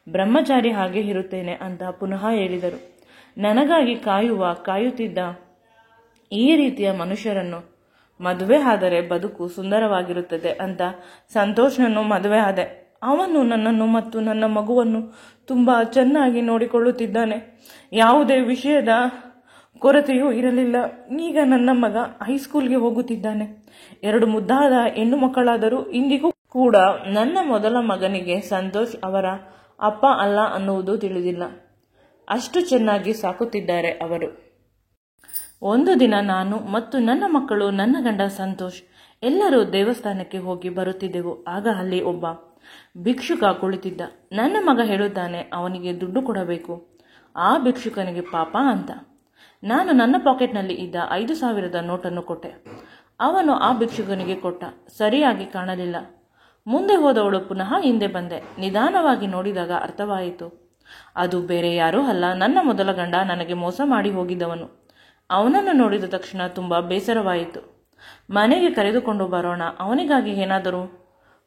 ಬ್ರಹ್ಮಚಾರಿ ಹಾಗೆ ಇರುತ್ತೇನೆ ಅಂತ ಪುನಃ ಹೇಳಿದರು. ನನಗಾಗಿ ಕಾಯುತ್ತಿದ್ದ ಈ ರೀತಿಯ ಮನುಷ್ಯರನ್ನು ಮದುವೆ ಆದರೆ ಬದುಕು ಸುಂದರವಾಗಿರುತ್ತದೆ ಅಂತ ಸಂತೋಷನನ್ನು ಮದುವೆ ಆದೆ. ಅವನು ನನ್ನನ್ನು ಮತ್ತು ನನ್ನ ಮಗುವನ್ನು ತುಂಬ ಚೆನ್ನಾಗಿ ನೋಡಿಕೊಳ್ಳುತ್ತಿದ್ದಾನೆ. ಯಾವುದೇ ವಿಷಯದ ಕೊರತೆಯೂ ಇರಲಿಲ್ಲ. ಈಗ ನನ್ನ ಮಗ ಹೈಸ್ಕೂಲ್ಗೆ ಹೋಗುತ್ತಿದ್ದಾನೆ. 2 ಮುದ್ದಾದ ಹೆಣ್ಣು ಮಕ್ಕಳಾದರೂ ಇಂದಿಗೂ ಕೂಡ ನನ್ನ ಮೊದಲ ಮಗನಿಗೆ ಸಂತೋಷ್ ಅವರ ಅಪ್ಪ ಅಲ್ಲ ಅನ್ನುವುದು ತಿಳಿದಿಲ್ಲ. ಅಷ್ಟು ಚೆನ್ನಾಗಿ ಸಾಕುತ್ತಿದ್ದಾರೆ ಅವರು. ಒಂದು ದಿನ ನಾನು ಮತ್ತು ನನ್ನ ಮಕ್ಕಳು, ನನ್ನ ಗಂಡ ಸಂತೋಷ್ ಎಲ್ಲರೂ ದೇವಸ್ಥಾನಕ್ಕೆ ಹೋಗಿ ಬರುತ್ತಿದ್ದೆವು. ಆಗ ಅಲ್ಲಿ ಒಬ್ಬ ಭಿಕ್ಷುಕ ಕುಳಿತಿದ್ದ. ನನ್ನ ಮಗ ಹೇಳುತ್ತಾನೆ, ಅವನಿಗೆ ದುಡ್ಡು ಕೊಡಬೇಕು. ಆ ಭಿಕ್ಷುಕನಿಗೆ ಪಾಪ ಅಂತ. ನಾನು ನನ್ನ ಪಾಕೆಟ್ನಲ್ಲಿ ಇದ್ದ 5,000 ನೋಟನ್ನು ಕೊಟ್ಟೆ. ಅವನು ಆ ಭಿಕ್ಷುಕನಿಗೆ ಕೊಟ್ಟ. ಸರಿಯಾಗಿ ಕಾಣಲಿಲ್ಲ. ಮುಂದೆ ಹೋದವಳು ಪುನಃ ಹಿಂದೆ ಬಂದೆ. ನಿಧಾನವಾಗಿ ನೋಡಿದಾಗ ಅರ್ಥವಾಯಿತು, ಅದು ಬೇರೆ ಯಾರೂ ಅಲ್ಲ, ನನ್ನ ಮೊದಲ ಗಂಡ ನನಗೆ ಮೋಸ ಮಾಡಿ ಹೋಗಿದ್ದವನು. ಅವನನ್ನು ನೋಡಿದ ತಕ್ಷಣ ತುಂಬ ಬೇಸರವಾಯಿತು. ಮನೆಗೆ ಕರೆದುಕೊಂಡು ಬರೋಣ, ಅವನಿಗಾಗಿ ಏನಾದರೂ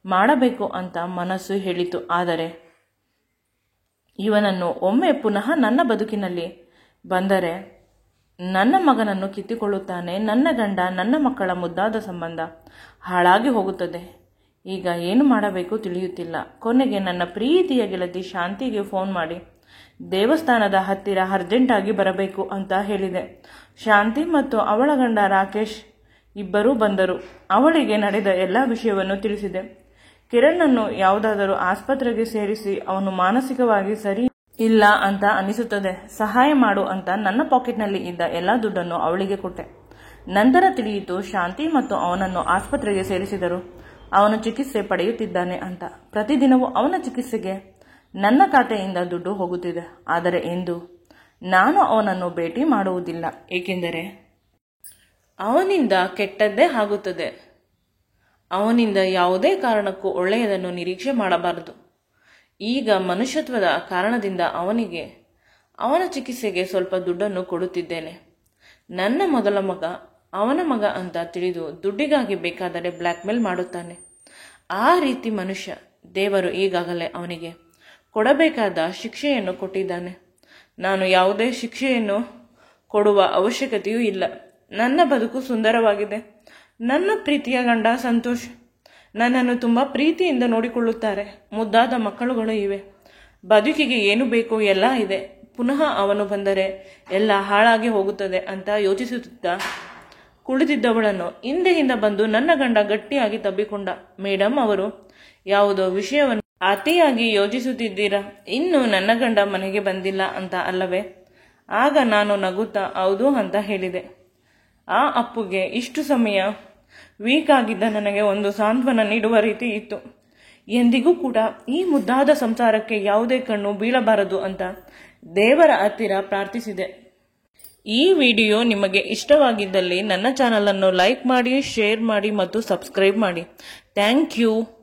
ಮಾಡಬೇಕು ಅಂತ ಮನಸ್ಸು ಹೇಳಿತು. ಆದರೆ ಇವನನ್ನು ಒಮ್ಮೆ ಪುನಃ ನನ್ನ ಬದುಕಿನಲ್ಲಿ ಬಂದರೆ ನನ್ನ ಮಗನನ್ನು ಕಿತ್ತುಕೊಳ್ಳುತ್ತಾನೆ. ನನ್ನ ಗಂಡ, ನನ್ನ ಮಕ್ಕಳ ಮುದ್ದಾದ ಸಂಬಂಧ ಹಾಳಾಗಿ ಹೋಗುತ್ತದೆ. ಈಗ ಏನು ಮಾಡಬೇಕು ತಿಳಿಯುತ್ತಿಲ್ಲ. ಕೊನೆಗೆ ನನ್ನ ಪ್ರೀತಿಯ ಗೆಳತಿ ಶಾಂತಿಗೆ ಫೋನ್ ಮಾಡಿ ದೇವಸ್ಥಾನದ ಹತ್ತಿರ ಅರ್ಜೆಂಟಾಗಿ ಬರಬೇಕು ಅಂತ ಹೇಳಿದೆ. ಶಾಂತಿ ಮತ್ತು ಅವಳ ಗಂಡ ರಾಕೇಶ್ ಇಬ್ಬರೂ ಬಂದರು. ಅವಳಿಗೆ ನಡೆದ ಎಲ್ಲ ವಿಷಯವನ್ನು ತಿಳಿಸಿದೆ. ಕಿರಣನ್ನು ಯಾವುದಾದರೂ ಆಸ್ಪತ್ರೆಗೆ ಸೇರಿಸಿ, ಅವನು ಮಾನಸಿಕವಾಗಿ ಸರಿ ಇಲ್ಲ ಅಂತ ಅನಿಸುತ್ತದೆ, ಸಹಾಯ ಮಾಡು ಅಂತ ನನ್ನ ಪಾಕೆಟ್ನಲ್ಲಿ ಇದ್ದ ಎಲ್ಲ ದುಡ್ಡನ್ನು ಅವಳಿಗೆ ಕೊಟ್ಟೆ. ನಂತರ ತಿಳಿಯಿತು, ಶಾಂತಿ ಮತ್ತು ಅವನನ್ನು ಆಸ್ಪತ್ರೆಗೆ ಸೇರಿಸಿದರು. ಅವನು ಚಿಕಿತ್ಸೆ ಪಡೆಯುತ್ತಿದ್ದಾನೆ ಅಂತ. ಪ್ರತಿದಿನವೂ ಅವನ ಚಿಕಿತ್ಸೆಗೆ ನನ್ನ ಖಾತೆಯಿಂದ ದುಡ್ಡು ಹೋಗುತ್ತಿದೆ. ಆದರೆ ಎಂದು ನಾನು ಅವನನ್ನು ಭೇಟಿ ಮಾಡುವುದಿಲ್ಲ, ಏಕೆಂದರೆ ಅವನಿಂದ ಕೆಟ್ಟದ್ದೇ ಆಗುತ್ತದೆ. ಅವನಿಂದ ಯಾವುದೇ ಕಾರಣಕ್ಕೂ ಒಳ್ಳೆಯದನ್ನು ನಿರೀಕ್ಷೆ ಮಾಡಬಾರದು. ಈಗ ಮನುಷ್ಯತ್ವದ ಕಾರಣದಿಂದ ಅವನ ಚಿಕಿತ್ಸೆಗೆ ಸ್ವಲ್ಪ ದುಡ್ಡನ್ನು ಕೊಡುತ್ತಿದ್ದೇನೆ. ನನ್ನ ಮೊದಲ ಮಗ ಅವನ ಮಗ ಅಂತ ತಿಳಿದು ದುಡ್ಡಿಗಾಗಿ ಬೇಕಾದರೆ ಬ್ಲ್ಯಾಕ್ ಮೇಲ್ ಮಾಡುತ್ತಾನೆ. ಆ ರೀತಿ ಮನುಷ್ಯ. ದೇವರು ಈಗಾಗಲೇ ಅವನಿಗೆ ಕೊಡಬೇಕಾದ ಶಿಕ್ಷೆಯನ್ನು ಕೊಟ್ಟಿದ್ದಾನೆ. ನಾನು ಯಾವುದೇ ಶಿಕ್ಷೆಯನ್ನು ಕೊಡುವ ಅವಶ್ಯಕತೆಯೂ ಇಲ್ಲ. ನನ್ನ ಬದುಕು ಸುಂದರವಾಗಿದೆ. ನನ್ನ ಪ್ರೀತಿಯ ಗಂಡ ಸಂತೋಷ್ ನನ್ನನ್ನು ತುಂಬ ಪ್ರೀತಿಯಿಂದ ನೋಡಿಕೊಳ್ಳುತ್ತಾರೆ. ಮುದ್ದಾದ ಮಕ್ಕಳುಗಳು ಇವೆ. ಬದುಕಿಗೆ ಏನು ಬೇಕು ಎಲ್ಲ ಇದೆ. ಪುನಃ ಅವನು ಬಂದರೆ ಎಲ್ಲ ಹಾಳಾಗಿ ಹೋಗುತ್ತದೆ ಅಂತ ಯೋಚಿಸುತ್ತಾ ಕುಳಿತಿದ್ದವಳನ್ನು ಹಿಂದೆಯಿಂದ ಬಂದು ನನ್ನ ಗಂಡ ಗಟ್ಟಿಯಾಗಿ ತಬ್ಬಿಕೊಂಡ. ಮೇಡಮ್, ಅವರು ಯಾವುದೋ ವಿಷಯವನ್ನು ಅತಿಯಾಗಿ ಯೋಚಿಸುತ್ತಿದ್ದೀರಾ. ಇನ್ನು ನನ್ನ ಗಂಡ ಮನೆಗೆ ಬಂದಿಲ್ಲ ಅಂತ ಅಲ್ಲವೇ? ಆಗ ನಾನು ನಗುತ್ತಾ ಹೌದು ಅಂತ ಹೇಳಿದೆ. ಆ ಅಪ್ಪುಗೆ ಇಷ್ಟು ಸಮಯ ವೀಕ್ ಆಗಿದ್ದ ನನಗೆ ಒಂದು ಸಾಂತ್ವನ ನೀಡುವ ರೀತಿ ಇತ್ತು. ಎಂದಿಗೂ ಕೂಡ ಈ ಮುದ್ದಾದ ಸಂಸಾರಕ್ಕೆ ಯಾವುದೇ ಕಣ್ಣು ಬೀಳಬಾರದು ಅಂತ ದೇವರ ಹತ್ತಿರ ಪ್ರಾರ್ಥಿಸಿದೆ. ಈ ವಿಡಿಯೋ ನಿಮಗೆ ಇಷ್ಟವಾಗಿದ್ದಲ್ಲಿ ನನ್ನ ಚಾನಲ್ ಅನ್ನು ಲೈಕ್ ಮಾಡಿ, ಶೇರ್ ಮಾಡಿ ಮತ್ತು ಸಬ್ಸ್ಕ್ರೈಬ್ ಮಾಡಿ. Thank you.